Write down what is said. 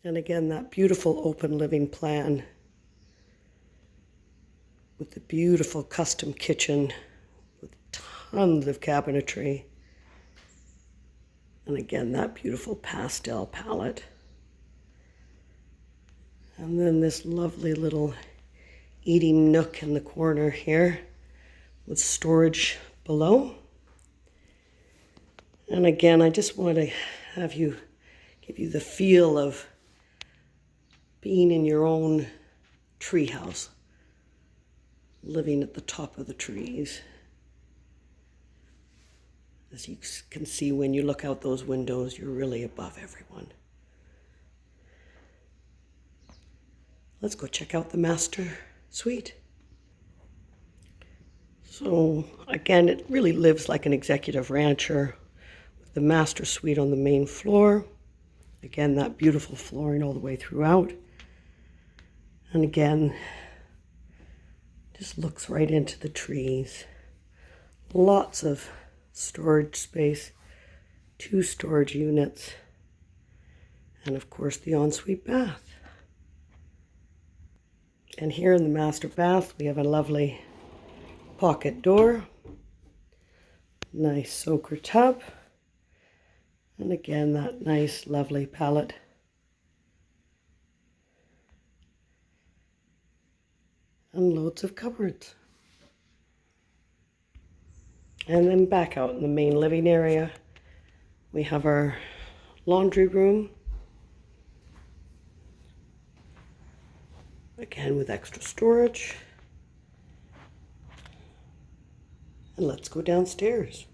And again, that beautiful open living plan with the beautiful custom kitchen with tons of cabinetry. And again, that beautiful pastel palette. And then this lovely little eating nook in the corner here with storage below. And again, I just want to give you the feel of being in your own treehouse, living at the top of the trees. As you can see, when you look out those windows, you're really above everyone. Let's go check out the master suite. So again, it really lives like an executive rancher with the master suite on the main floor. Again, that beautiful flooring all the way throughout. And again, just looks right into the trees. Lots of storage space, 2 storage units, and of course the ensuite bath. And here in the master bath, we have a lovely pocket door, nice soaker tub, and again that nice lovely palette. And loads of cupboards. And then back out in the main living area, we have our laundry room. Again with extra storage. And let's go downstairs.